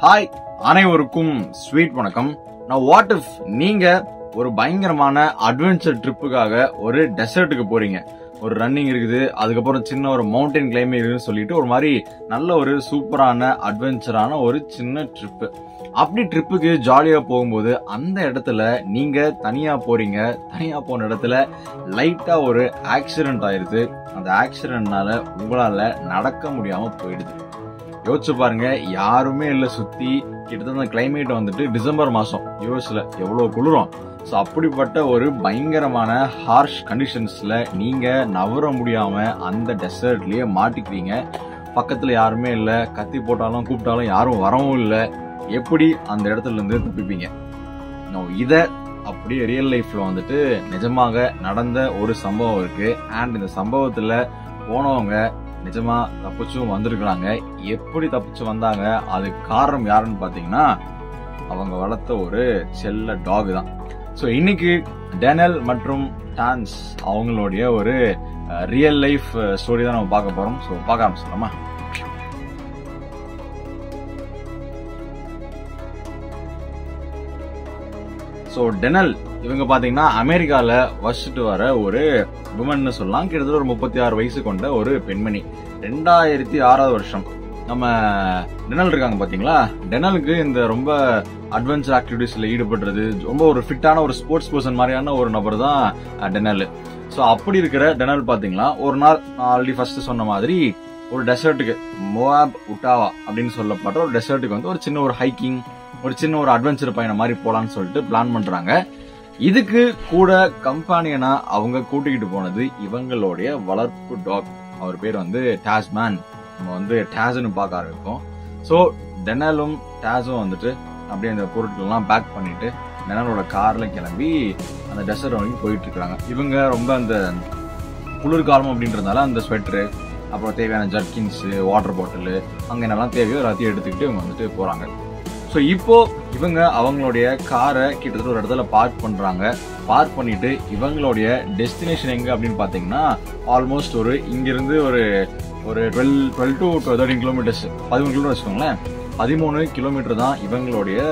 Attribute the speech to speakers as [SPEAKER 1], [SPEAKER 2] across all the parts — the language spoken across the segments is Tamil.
[SPEAKER 1] ஹாய் அனைவருக்கும் ஸ்வீட் வணக்கம். நான் வாட் இஃப் நீங்க ஒரு பயங்கரமான அட்வென்ச்சர் ட்ரிப்புக்காக ஒரு டெசர்ட்டுக்கு போறீங்க. ஒரு ரன்னிங் இருக்குது, அதுக்கப்புறம் சின்ன ஒரு மவுண்டன் கிளைம்பிங் இருக்குன்னு சொல்லிட்டு ஒரு மாதிரி நல்ல ஒரு சூப்பரான அட்வென்ச்சரான ஒரு சின்ன ட்ரிப்பு. அப்படி ட்ரிப்புக்கு ஜாலியா போகும்போது அந்த இடத்துல நீங்க தனியா போறீங்க. தனியா போன இடத்துல லைட்டா ஒரு ஆக்சிடென்ட் ஆயிருது. அந்த ஆக்சிடென்ட்னால உங்களால நடக்க முடியாம போயிடுது. யோசிச்சு பாருங்க, யாருமே இல்ல சுத்தி. கிட்டத்தட்ட கிளைமேட் வந்துட்டு டிசம்பர் மாசம் யூஎஸ்ல எவ்வளவு குளிரும். சோ அப்படிப்பட்ட ஒரு பயங்கரமான ஹார்ஷ் கண்டிஷன்ஸ்ல நீங்க நவர முடியாம அந்த டெசர்ட்லயே மாட்டிக்கிறீங்க. பக்கத்துல யாருமே இல்ல, கத்தி போட்டாலும் கூப்பிட்டாலும் யாரும் வரவும் இல்ல. எப்படி அந்த இடத்துல இருந்து தப்பிப்பீங்க? இத அப்படியே ரியல் லைஃப்ல வந்துட்டு நிஜமாக நடந்த ஒரு சம்பவம் இருக்கு. அண்ட் இந்த சம்பவத்துல போனவங்க நிஜமா தப்பிச்சும் வந்திருக்கிறாங்க. எப்படி தப்பிச்சு வந்தாங்க, அதுக்கு காரணம் யாருன்னு பாத்தீங்கன்னா அவங்க வளர்த்த ஒரு செல்ல டாக் தான். சோ இன்னைக்கு டெனல் மற்றும் டான்ஸ் அவங்களுடைய ஒரு ரியல் லைஃப் ஸ்டோரி தான் நம்ம பார்க்க போறோம். சோ பார்க்க ஆரம்பிச்சிடலாமா? சோ டெனல் இவங்க பாத்தீங்கன்னா அமெரிக்கால வசிச்சுட்டு வர ஒரு விமன் சொல்லலாம். கிட்டத்தட்ட ஒரு 36 வயசு கொண்ட ஒரு பெண்மணி. 2006 வருஷம் நம்ம டெனல் இருக்காங்க பாத்தீங்களா. டெனலுக்கு இந்த ரொம்ப அட்வென்ச்சர் ஆக்டிவிட்டிஸ்ல ஈடுபடுறது, ரொம்ப ஒரு ஃபிட்டான ஒரு ஸ்போர்ட்ஸ் பர்சன் மாதிரியான ஒரு நபர் தான் டெனல். சோ அப்படி இருக்கிற டெனல் பாத்தீங்களா, ஒரு நாள் நான் ஆல்ரெடி ஃபர்ஸ்ட் சொன்ன மாதிரி ஒரு டெசர்ட்டுக்கு, மோவாப் உட்டாவா அப்படின்னு சொல்லப்பட்ட ஒரு டெசர்ட்டுக்கு வந்து ஒரு சின்ன ஒரு ஹைக்கிங், ஒரு சின்ன ஒரு அட்வென்ச்சர் பயணம் மாதிரி போலான்னு சொல்லிட்டு பிளான் பண்றாங்க. இதுக்கு கூட கம்பானியனா அவங்க கூட்டிக்கிட்டு போனது இவங்களுடைய வளர்ப்பு டாக். அவர் பேர் வந்து டாஸ்மேன். நம்ம வந்து டாஸ்ன்னு பார்க்க ஆரம்பிப்போம். சோ டெனலும் டாஸும் வந்துட்டு அப்படியே அந்த பொருட்கள் எல்லாம் பேக் பண்ணிட்டு டெனலோட கார்ல கிளம்பி அந்த டெசர்ட் வரைக்கும் போயிட்டு இருக்காங்க. இவங்க ரொம்ப அந்த குளிர்காலம் அப்படின்றதுனால அந்த ஸ்வெட்டரு, அப்புறம் தேவையான ஜர்க்கின்ஸ், வாட்டர் பாட்டில், அங்க என்னெல்லாம் தேவையோ எல்லாத்தையும் எடுத்துக்கிட்டு இவங்க வந்துட்டு போறாங்க. ஸோ இப்போ இவங்க அவங்களுடைய காரை கிட்டத்தட்ட ஒரு இடத்துல பார்க் பண்றாங்க. பார்க் பண்ணிட்டு இவங்களுடைய டெஸ்டினேஷன் எங்க அப்படின்னு பாத்தீங்கன்னா ஆல்மோஸ்ட் ஒரு இங்கிருந்து ஒரு 12 to 13 கிலோமீட்டர்ஸ், 13 கிலோமீட்டர் வச்சுக்கோங்களேன். 13 கிலோமீட்டர் தான் இவங்களுடைய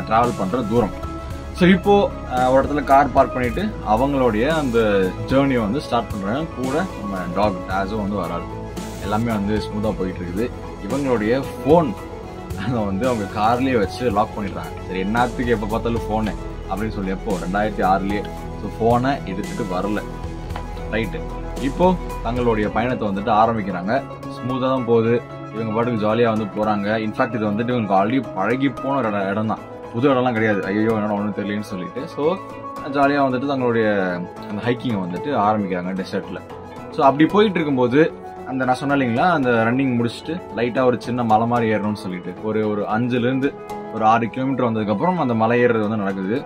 [SPEAKER 1] டிராவல் பண்ற தூரம். ஸோ இப்போ ஒரு இடத்துல கார் பார்க் பண்ணிட்டு அவங்களுடைய அந்த ஜேர்னியை வந்து ஸ்டார்ட் பண்றாங்க. கூட நம்ம டாக் டாஸும் வந்து வராது. எல்லாமே வந்து ஸ்மூத்தா போயிட்டு இருக்குது. இவங்களுடைய போன் அதை வந்து அவங்க கார்லயே வச்சு லாக் பண்ணிடுறாங்க. சரி, என்னத்துக்கு எப்ப பார்த்தாலும் போனு அப்படின்னு சொல்லி எப்போ 2006லயே ஸோ போனை எடுத்துட்டு வரல. ரைட்டு, இப்போ தங்களுடைய பயணத்தை வந்துட்டு ஆரம்பிக்கிறாங்க. ஸ்மூத்தா தான் போகுது. இவங்க பாட்டுக்கு ஜாலியா வந்து போறாங்க. இன்ஃபேக்ட் இது வந்துட்டு இவங்க ஆல்ரெடி பழகி போன ஒரு இடம் தான், புது இடம்லாம் கிடையாது. ஐயோ என்னோட ஒன்றும் தெரியலன்னு சொல்லிட்டு ஸோ ஜாலியா வந்துட்டு தங்களுடைய அந்த ஹைக்கிங்கை வந்துட்டு ஆரம்பிக்கிறாங்க டெசர்ட்ல. ஸோ அப்படி போயிட்டு இருக்கும்போது அந்த நான் சொன்னேன் இல்லைங்களா, அந்த ரன்னிங் முடிச்சுட்டு லைட்டா ஒரு சின்ன மலை மாதிரி ஏறணும்னு சொல்லிட்டு ஒரு 5ல இருந்து ஒரு 6 கிலோமீட்டர் வந்ததுக்கு அப்புறம் அந்த மலை ஏறுறது வந்து நடக்குது.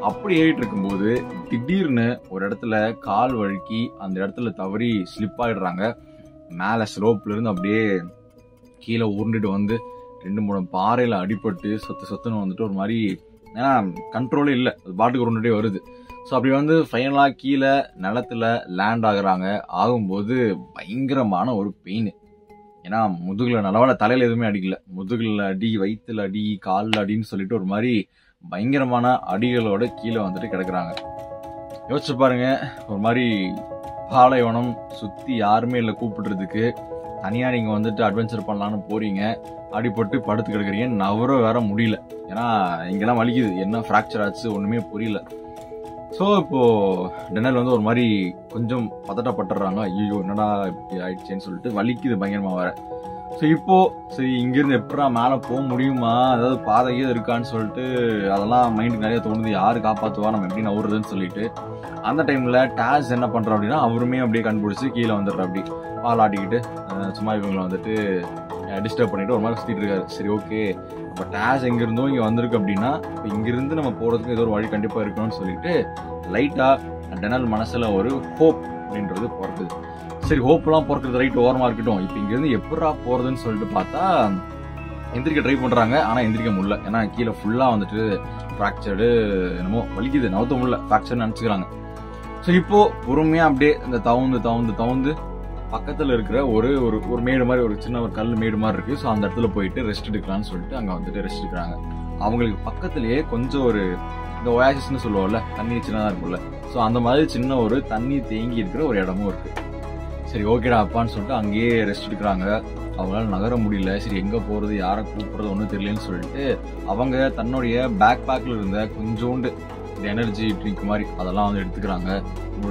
[SPEAKER 1] அப்படி ஏறிட்டு இருக்கும்போது திடீர்னு ஒரு இடத்துல கால் வழுக்கி அந்த இடத்துல தவறி ஸ்லிப் ஆயிடுறாங்க. மேல ஸ்லோப்ல இருந்து அப்படியே கீழே உருண்டுட்டு வந்து 2-3 பாறையில அடிபட்டு சொத்துன்னு வந்துட்டு ஒரு மாதிரி, ஏன்னா கண்ட்ரோலே இல்லை, அது பாட்டுக்கு உருண்டுட்டே வருது. ஸோ அப்படி வந்து ஃபைனலா கீழே நிலத்துல லேண்ட் ஆகுறாங்க. ஆகும்போது பயங்கரமான ஒரு பெயின். ஏன்னா முதுகுல நல்லவேளை தலையில எதுவுமே அடிக்கல, முதுகுல அடி, வயிற்றுல அடி, காலில் அடின்னு சொல்லிட்டு ஒரு மாதிரி பயங்கரமான அடிகளோட கீழே வந்துட்டு கிடக்குறாங்க. யோசிச்சு பாருங்க, ஒரு மாதிரி பாலைவனம், சுத்தி யாருமே இல்லை கூப்பிடுறதுக்கு. தனியா நீங்க வந்துட்டு அட்வென்ச்சர் பண்ணலான்னு போறீங்க, அடிபட்டு படுத்து கிடக்குறீங்க, நவர வேற முடியல. ஏன்னா இங்கெல்லாம் வலிக்குது, என்ன ஃப்ராக்சர் ஆச்சு ஒண்ணுமே புரியல. ஸோ இப்போ டெனல் வந்து ஒரு மாதிரி கொஞ்சம் பதட்டப்பட்டுறாங்க. ஐயோ என்னடா இப்படி ஆயிடுச்சேன்னு சொல்லிட்டு, வலிக்குது பயங்கரமா வேற. ஸோ இப்போ சரி இங்கிருந்து எப்படா மேலே போக முடியுமா, அதாவது பாதையே இருக்கான்னு சொல்லிட்டு அதெல்லாம் மைண்டுக்கு நிறைய தோணுது. யாரு காப்பாற்றுவா, நம்ம எப்படி நவுறதுன்னு சொல்லிட்டு அந்த டைம்ல டாஸ் என்ன பண்றோம் அப்படின்னா அவருமே அப்படியே கண்டுபிடிச்சு கீழே வந்துடுற, அப்படி பால் ஆட்டிக்கிட்டு சும்மா இவங்களை வந்துட்டு டிஸ்டர்ப் பண்ணிட்டு ஒரு மாதிரி சுத்திட்டு இருக்காரு. சரி ஓகே, அப்ப டாஸ் எங்க இருந்தோ இங்க வந்திருக்கு அப்படின்னா இங்கிருந்து நம்ம போறதுக்கு ஏதோ ஒரு வழி கண்டிப்பா இருக்கணும்னு சொல்லிட்டு லைட்டா டெனல் மனசுல ஒரு ஹோப் அப்படின்றது பிறக்குது. சரி ஹோப் எல்லாம் பிறக்குறது ரைட் ஓரமா இருக்கட்டும், இப்ப இங்க இருந்து எப்படா போறதுன்னு சொல்லிட்டு பார்த்தா எந்திரிக்க ட்ரை பண்றாங்க. ஆனா எந்திரிக்க முடியல. ஏன்னா கீழே ஃபுல்லா வந்துட்டு ஃப்ராக்சர்டு, என்னமோ வலிக்குது, நவுத்த முடியல, ஃப்ராக்சர் நினைச்சுக்கிறாங்க. ஸோ இப்போ பொறுமையா அப்படியே இந்த தவுந்து பக்கத்துல இருக்கிற ஒரு ஒரு மேடு மாதிரி ஒரு சின்ன ஒரு கல் மேடு மாதிரி இருக்கு. ஸோ அந்த இடத்துல போயிட்டு ரெஸ்ட் எடுக்கலாம்னு சொல்லிட்டு அங்க வந்துட்டு ரெஸ்ட் எடுக்கிறாங்க. அவங்களுக்கு பக்கத்திலேயே கொஞ்சம் ஒரு இந்த ஒயாசிஸ்ன்னு சொல்லுவோம்ல, தண்ணி சின்னதா இருக்கும்ல, ஸோ அந்த மாதிரி சின்ன ஒரு தண்ணி தேங்கி இருக்கிற ஒரு இடமும் இருக்கு. சரி ஓகேடா அப்பான்னு சொல்லிட்டு அங்கேயே ரெஸ்ட் எடுக்கிறாங்க. அவங்களால நகர முடியல. சரி எங்க போறது, யாரை கூப்பிடுறது ஒன்றும் தெரியலன்னு சொல்லிட்டு அவங்க தன்னுடைய பேக் பேக்ல இருந்த கொஞ்சோண்டு இந்த எனர்ஜி ட்ரிங்க் மாதிரி அதெல்லாம் வந்து எடுத்துக்கிறாங்க.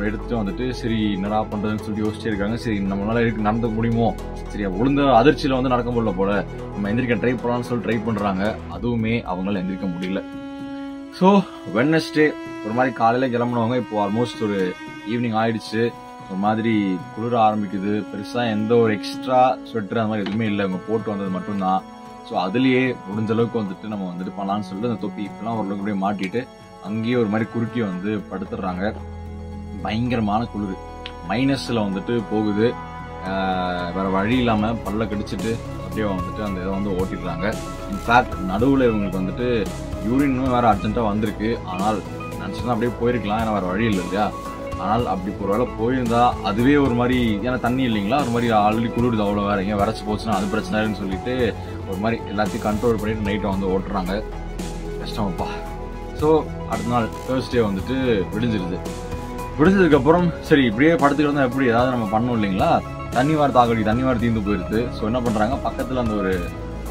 [SPEAKER 1] எடுத்துட்டு வந்துட்டு சரி என்னடா பண்றதுன்னு சொல்லிட்டு யோசிச்சே இருக்காங்க. சரி நம்மளால நடந்து முடியுமோ, சரி உளுந்த அதிர்ச்சியில வந்து நடக்க முடியல போல, நம்ம எந்திரிக்க ட்ரை பண்ணலாம்னு சொல்லி ட்ரை பண்றாங்க. அதுவுமே அவங்களால எந்திரிக்க முடியல. ஸோ வெட்னஸ்டே ஒரு மாதிரி காலையில கிளம்புனவங்க இப்போ ஆல்மோஸ்ட் ஒரு ஈவினிங் ஆயிடுச்சு. ஒரு மாதிரி குளிர ஆரம்பிக்குது. பெருசா எந்த ஒரு எக்ஸ்ட்ரா ஸ்வெட்டர் அந்த மாதிரி எதுவுமே இல்லை, அவங்க போட்டு வந்தது மட்டும்தான். ஸோ அதுலயே முடிஞ்ச அளவுக்கு வந்துட்டு நம்ம வந்துட்டு பண்ணலாம்னு சொல்லிட்டு அந்த தொப்பி இப்பெல்லாம் ஓரளவுக்கு அப்படியே மாட்டிட்டு அங்கேயே ஒரு மாதிரி குறுக்கி வந்து படுத்துடுறாங்க. பயங்கரமான குளிர், மைனஸ்ல வந்துட்டு போகுது. வேற வழி இல்லாம பல்ல கடிச்சிட்டு அப்படியே வந்துட்டு அந்த இதை வந்து ஓட்டிடுறாங்க. இன்ஃபேக்ட் நடுவில் இவங்களுக்கு வந்துட்டு யூரினும் வேற அர்ஜென்ட்டா வந்திருக்கு. ஆனால் நினைச்சா அப்படியே போயிருக்கலாம், ஏன்னா வேற வழி இல்லை இல்லையா. ஆனால் அப்படி ஒரு வேளை போயிருந்தா அதுவே ஒரு மாதிரி, ஏன்னா தண்ணி இல்லைங்களா, ஒரு மாதிரி ஆல்ரெடி குளிருது, அவ்வளோ வேற எங்கேயும் வரைச்சி போச்சுன்னா அது பிரச்சனைன்னு சொல்லிட்டு ஒரு மாதிரி எல்லாத்தையும் கண்ட்ரோல் பண்ணிட்டு நைட்டை வந்து ஓட்டுறாங்க. கஷ்டமாப்பா. ஸோ அடுத்த நாள் தேர்ஸ்டே வந்துட்டு விடிஞ்சிருது. விடிஞ்சதுக்கு அப்புறம் சரி இப்படியே படுத்துக்கிட்டு இருந்தா எப்படி, ஏதாவது நம்ம பண்ணோம் இல்லைங்களா, தண்ணி வார தாக்கடி தண்ணி வார தீர்ந்து போயிருது. ஸோ என்ன பண்றாங்க, பக்கத்துல அந்த ஒரு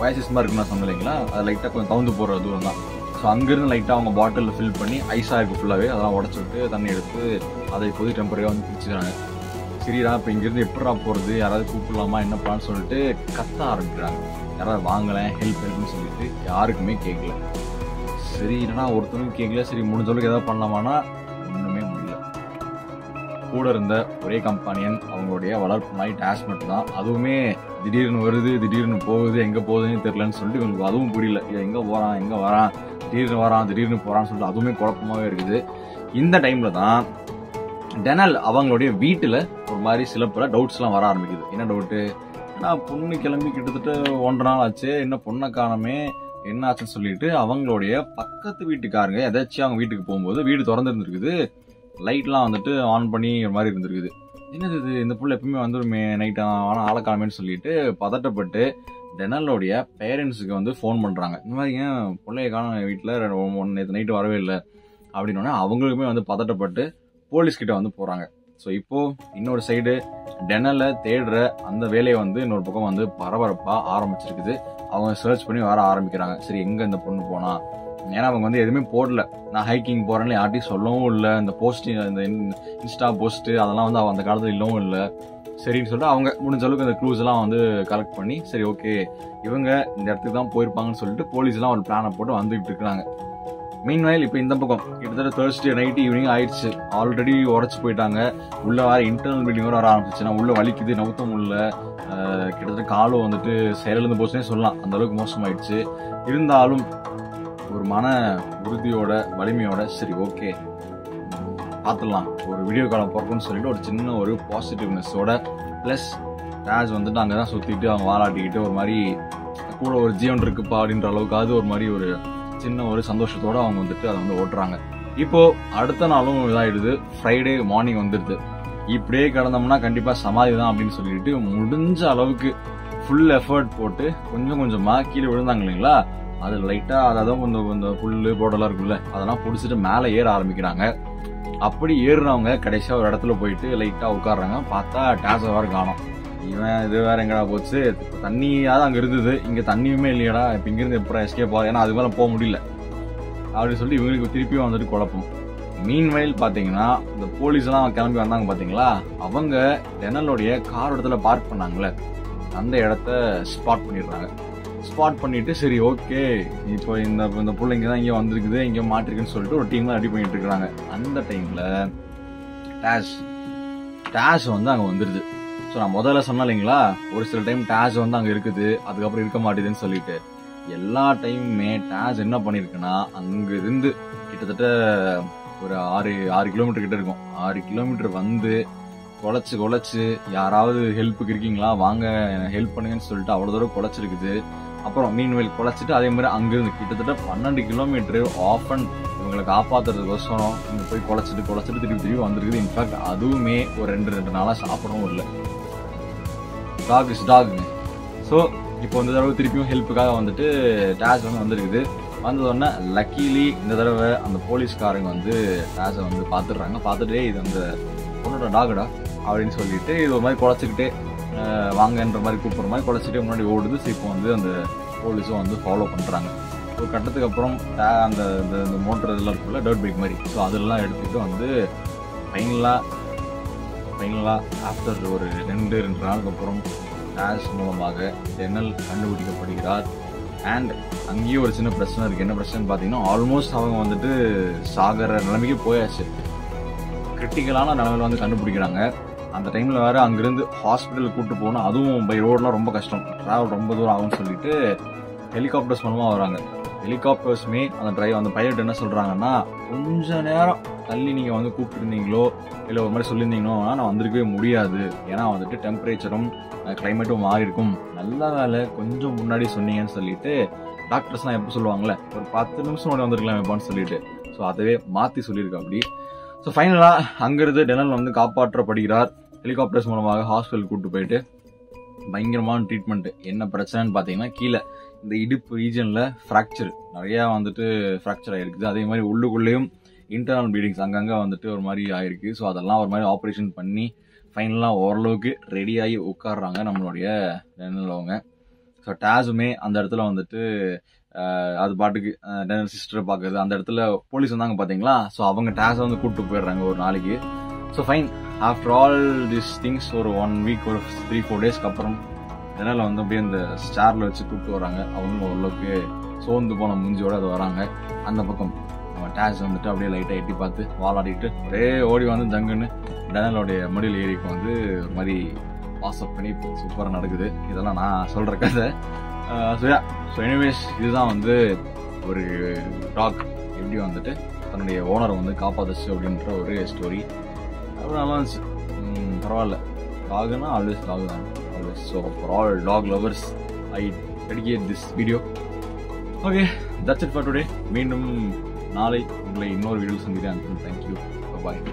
[SPEAKER 1] ஒயாசிஸ் மாதிரி இருக்குன்னு சொன்னேன் இல்லைங்களா, அது லைட்டா கொஞ்சம் தவுந்து போற தூரம் தான். ஸோ அங்கிருந்து லைட்டா அவங்க பாட்டில் ஃபில் பண்ணி ஐஸா இருக்கு ஃபுல்லாவே, அதெல்லாம் உடச்சு விட்டு தண்ணி எடுத்து அதை இப்போதைக்கு டெம்பரரியா வந்து குடிச்சுக்கிறாங்க. சரிடா இப்போ இங்கிருந்து எப்படா போறது, யாராவது கூப்பிடலாமா என்ன பண்ணலான்னு சொல்லிட்டு கத்த ஆரம்பிக்கிறாங்க. யாராவது வாங்கலேன் ஹெல்ப்னு சொல்லிட்டு யாருக்குமே கேட்கல. சரி என்னன்னா ஒருத்தனும் கேட்கல. சரி முடிஞ்ச அளவுக்கு ஏதாவது பண்ணலாமான்னா ஒண்ணுமே முடியல. கூட இருந்த ஒரே கம்பானியன் அவங்களுடைய வளர்ப்பு நாய் டாஷ் மட்டும் தான். அதுவுமே திடீர்னு வருது திடீர்னு போகுது, எங்க போகுதுன்னு தெரியலன்னு சொல்லிட்டு இவங்களுக்கு அதுவும் புரியல. எங்க போறான் எங்க வரான், திடீர்னு வரான் திடீர்னு போறான்னு சொல்லிட்டு அதுவுமே குழப்பமாவே இருக்குது. இந்த டைம்ல தான் டெனல் அவங்களுடைய வீட்டுல ஒரு மாதிரி சில பல டவுட்ஸ் எல்லாம் வர ஆரம்பிக்குது. என்ன டவுட்டு, நான் பொண்ணு கிளம்பி கிட்டத்தட்ட 1.5 நாள் ஆச்சு, என்ன பொண்ணை காணமே, என்ன ஆச்சுன்னு சொல்லிட்டு அவங்களுடைய பக்கத்து வீட்டுக்காரங்க எதாச்சும் அவங்க வீட்டுக்கு போகும்போது வீடு திறந்துருந்துருக்குது, லைட்லாம் வந்துட்டு ஆன் பண்ணி ஒரு மாதிரி இருந்திருக்குது. என்னது இது, இந்த புள்ள எப்பவுமே வந்துருமே நைட் ஆனால் ஆளக்காலமேன்னு சொல்லிட்டு பதட்டப்பட்டு டெனலோடைய பேரண்ட்ஸுக்கு வந்து ஃபோன் பண்றாங்க. இந்த மாதிரி ஏன் பிள்ளைய காணோம் வீட்டில் நேற்று நைட்டு வரவே இல்லை அப்படின்னோடனே அவங்களுக்குமே வந்து பதட்டப்பட்டு போலீஸ்கிட்ட வந்து போறாங்க. ஸோ இப்போ இன்னொரு சைடு டெனலை தேடுற அந்த வேலையை வந்து இன்னொரு பக்கம் வந்து பரபரப்பா ஆரம்பிச்சிருக்குது. அவங்க சர்ச் பண்ணி வர ஆரம்பிக்கிறாங்க. சரி எங்க இந்த பொண்ணு போனா, ஏன்னா அவங்க வந்து எதுவுமே போடல, நான் ஹைக்கிங் போறேன்னு யார்ட்டையும் சொல்லவும் இல்லை, இந்த போஸ்ட் இந்த இன்ஸ்டா போஸ்ட் அதெல்லாம் வந்து அந்த காலத்துல இல்லவும் இல்லை. சரின்னு சொல்லிட்டு அவங்க முடிஞ்ச அளவுக்கு அந்த க்ளூஸ் எல்லாம் வந்து கலெக்ட் பண்ணி சரி ஓகே இவங்க இந்த இடத்துக்கு தான் போயிருப்பாங்கன்னு சொல்லிட்டு போலீஸ் எல்லாம் ஒரு பிளானை போட்டு வந்துகிட்டு இருக்காங்க. மீன்வைல் இப்போ இந்த பக்கம் கிட்டத்தட்ட தேர்ஸ்டே நைட் ஈவினிங் ஆயிடுச்சு. ஆல்ரெடி உடச்சு போயிட்டாங்க. உள்ள வேற இன்டர்னல் பில்டிங் வர ஆரம்பிச்சுன்னா உள்ள வலிக்குது, நவுத்தம் உள்ள கிட்டத்தட்ட காலும் வந்துட்டு செயலிழந்து போச்சுன்னே சொல்லலாம், அந்த அளவுக்கு மோசமாயிடுச்சு. இருந்தாலும் ஒரு மன உறுதியோட வலிமையோட சரி ஓகே பார்த்துடலாம், ஒரு வீடியோ காலம் பிறக்கும்னு சொல்லிட்டு ஒரு சின்ன ஒரு பாசிட்டிவ்னஸோட பிளஸ் ராஜ் வந்துட்டு அங்கே தான் சுற்றிட்டு அவங்க வாலாட்டிக்கிட்டு ஒரு மாதிரி கூட ஒரு ஜீவன் இருக்குப்பா அப்படின்ற அளவுக்கு அது ஒரு மாதிரி ஒரு சின்ன ஒரு சந்தோஷத்தோட அவங்க வந்துட்டு அதை வந்து ஓட்டுறாங்க. இப்போ அடுத்த நாளும் இதாயிடுது, ஃப்ரைடே மார்னிங் வந்துடுது. இப்படியே கிடந்தோம்னா கண்டிப்பா சமாதி தான் அப்படின்னு சொல்லிட்டு முடிஞ்ச அளவுக்கு ஃபுல் எஃபர்ட் போட்டு கொஞ்சம் கொஞ்சமா கீழே விழுந்தாங்க இல்லைங்களா, அது லைட்டா அதான் இந்த புல்லு போடலாம் இருக்குல்ல அதெல்லாம் பிடிச்சிட்டு மேலே ஏற ஆரம்பிக்கிறாங்க. அப்படி ஏறுறவங்க கடைசியா ஒரு இடத்துல போயிட்டு லைட்டா உட்காடுறாங்க. பார்த்தா டேஸ் வேற காணோம். இவன் இது வேற எங்கடா போச்சு, தண்ணியாவது அங்க இருந்தது, இங்க தண்ணியுமே இல்லையடா, இப்ப இங்கிருந்து எப்பறம் எஸ்கேப் ஆகும், ஏன்னா அது மேல போக முடியல அப்படின்னு சொல்லி இவங்களுக்கு திருப்பியும் வந்துட்டு குழப்பம். மீன்வைல் பாத்தீங்கன்னா இந்த போலீஸ் எல்லாம் கிளம்பி வந்தாங்க பாத்தீங்களா, அவங்க டெனலோடைய கார் இடத்துல பார்க் பண்ணாங்களே அந்த இடத்த ஸ்பாட் பண்ணிடுறாங்க. ஸ்பாட் பண்ணிட்டு சரி ஓகே இப்போ இந்த பிள்ளைங்க தான் இங்க வந்திருக்குது, இங்க மாட்டிருக்குன்னு சொல்லிட்டு ஒரு டீம் ரெடி பண்ணிட்டு இருக்காங்க. அந்த டைம்ல டேஷ் வந்து அங்க வந்துருது. ஸோ நான் முதல்ல சொன்னேன் இல்லைங்களா, ஒரு சில டைம் டேஷ் வந்து அங்க இருக்குது அதுக்கப்புறம் இருக்க மாட்டேதுன்னு சொல்லிட்டு, எல்லா டைமுமே டேஷ் என்ன பண்ணிருக்குன்னா அங்க இருந்து கிட்டத்தட்ட ஒரு 6 கிலோமீட்டர் கிட்ட இருக்கும். 6 கிலோமீட்டர் வந்து குலைச்சு யாராவது ஹெல்ப்புக்கு இருக்கீங்களா வாங்க ஹெல்ப் பண்ணுங்கன்னு சொல்லிட்டு அவ்வளவு தூரம் குலைச்சிருக்குது. அப்புறம் மீன்வெல் குலைச்சிட்டு அதே மாதிரி அங்கிருந்து கிட்டத்தட்ட 12 கிலோமீட்டர் ஆஃபன் இவங்களை காப்பாத்துறதுக்கோசரம் இங்க போய் குலைச்சிட்டு திருப்பி வந்திருக்குது. இன்ஃபேக்ட் அதுவுமே ஒரு 2 நாளா சாப்பிடவும் இல்லை. Talk is talk. ஸோ இப்போ இந்த தடவை திருப்பியும் ஹெல்ப்புக்காக வந்துட்டு டேஸ் வந்து வந்துருக்குது. வந்ததோடனே லக்கிலி இந்த தடவை அந்த போலீஸ்காரங்க வந்து டேஸை வந்து பார்த்துடுறாங்க. பார்த்துட்டே இது அந்த பொண்ணோட டாகுடா அப்படின்னு சொல்லிட்டு இது ஒரு மாதிரி குழச்சிக்கிட்டே வாங்கன்ற மாதிரி கூப்பிட்ற மாதிரி குழச்சிட்டே முன்னாடி ஓடுது. ஸோ இப்போ வந்து அந்த போலீஸும் வந்து ஃபாலோ பண்ணுறாங்க. ஒரு கட்டத்துக்கு அப்புறம் அந்த இந்த மோட்டர் இதெல்லாம் இருக்குல்ல, டர்ட் பைக் மாதிரி, ஸோ அதெல்லாம் எடுத்துகிட்டு வந்து ஃபைனலாக ஆஃப்டர் ஒரு 2 நாளுக்கு அப்புறம் டேஸ் மூலமாக டெனல் கண்டுபிடிக்கப்படுகிறார். அண்ட் அங்கேயும் ஒரு சின்ன பிரச்சனை இருக்குது. என்ன பிரச்சனைன்னு பார்த்தீங்கன்னா, ஆல்மோஸ்ட் அவங்க வந்துட்டு சாகர நிலைமைக்கு போயாச்சு. கிரிட்டிக்கலான நிலைமையில வந்து கண்டுபிடிக்கிறாங்க. அந்த டைமில் வேறு அங்கேருந்து ஹாஸ்பிட்டலுக்கு கூப்பிட்டு போகணும். அதுவும் பை ரோடெலாம் ரொம்ப கஷ்டம், ட்ராவல் ரொம்ப தூரம் ஆகும்னு சொல்லிட்டு ஹெலிகாப்டர்ஸ் மூலமாக வராங்க. ஹெலிகாப்டர்ஸுமே அந்த பைலட் என்ன சொல்கிறாங்கன்னா, கொஞ்சம் நேரம் தள்ளி நீங்கள் வந்து கூப்பிட்டுருந்தீங்களோ இல்லை ஒரு மாதிரி சொல்லியிருந்தீங்களோ நான் வந்திருக்கவே முடியாது. ஏன்னா வந்துட்டு டெம்பரேச்சரும் கிளைமேட்டும் மாறி இருக்கும். நல்ல வேலை கொஞ்சம் முன்னாடி சொன்னீங்கன்னு சொல்லிட்டு டாக்டர்ஸ்லாம் எப்போ சொல்லுவாங்களே, ஒரு 10 நிமிஷம் முன்னாடி வந்திருக்கலாம் எப்பான்னு சொல்லிட்டு, ஸோ அதவே மாற்றி சொல்லியிருக்கா அப்படி. ஸோ ஃபைனலாக அங்கிருந்து டெனல் வந்து காப்பாற்றப்படுகிறார். ஹெலிகாப்டர்ஸ் மூலமாக ஹாஸ்பிட்டல் கூப்பிட்டு போயிட்டு பயங்கரமான ட்ரீட்மெண்ட்டு. என்ன பிரச்சனைன்னு பார்த்தீங்கன்னா, கீழே இந்த இடுப்பு ரீஜனில் ஃப்ராக்சர் நிறையா வந்துட்டு ஃப்ராக்சர் ஆகிருக்குது. அதே மாதிரி உள்ளுக்குள்ளேயும் இன்டர்னல் ப்ளீடிங்ஸ் அங்கங்கே வந்துட்டு ஒரு மாதிரி ஆகிருக்கு. ஸோ அதெல்லாம் ஒரு மாதிரி ஆப்ரேஷன் பண்ணி ஃபைனலாக ஓரளவுக்கு ரெடியாகி உட்காடுறாங்க நம்மளுடைய டெனல் அவங்க. ஸோ டேஸுமே அந்த இடத்துல வந்துட்டு அது பாட்டுக்கு டெனல் சிஸ்டரை பார்க்குறது. அந்த இடத்துல போலீஸ் வந்தாங்க பார்த்தீங்களா, ஸோ அவங்க டேஸை வந்து கூப்பிட்டு போயிடுறாங்க ஒரு நாளைக்கு. So fine, after all this things ஒரு 1 வீக் ஒரு 3-4 டேஸ்க்கு அப்புறம் டெனலை வந்து அப்படியே அந்த ஸ்டாரில் வச்சு கூப்பிட்டு வராங்க. அவங்க ஓரளவுக்கு சோர்ந்து போன மூஞ்சியோடு அது வராங்க. அந்த பக்கம் நம்ம டேஸ் வந்துட்டு அப்படியே லைட்டாக எட்டி பார்த்து வாலாடிட்டு ஒரே ஓடி வந்து ஜங்குன்னு டெனலோடைய மடியில் ஏரிக்கு வந்து ஒரு மாதிரி பாஸ்அப் பண்ணி சூப்பராக நடக்குது. இதெல்லாம் நான் சொல்கிற கதை. ஸோ எனிவேஸ், இதுதான் வந்து ஒரு டாக் எப்படி வந்துட்டு தன்னுடைய ஓனரை வந்து காப்பாற்றுச்சு அப்படின்ற ஒரு ஸ்டோரி. அப்புறம் நல்லா இருந்துச்சு, பரவாயில்ல. டாக்னா ஆல்வேஸ் டாக் தான், always. So for all talk lovers I dedicate this video. Okay, that's it for today. மீண்டும் நாளை உங்களை இன்னொரு வீடியோவில் சந்திக்கிறேன். தேங்க்யூ, பாய்.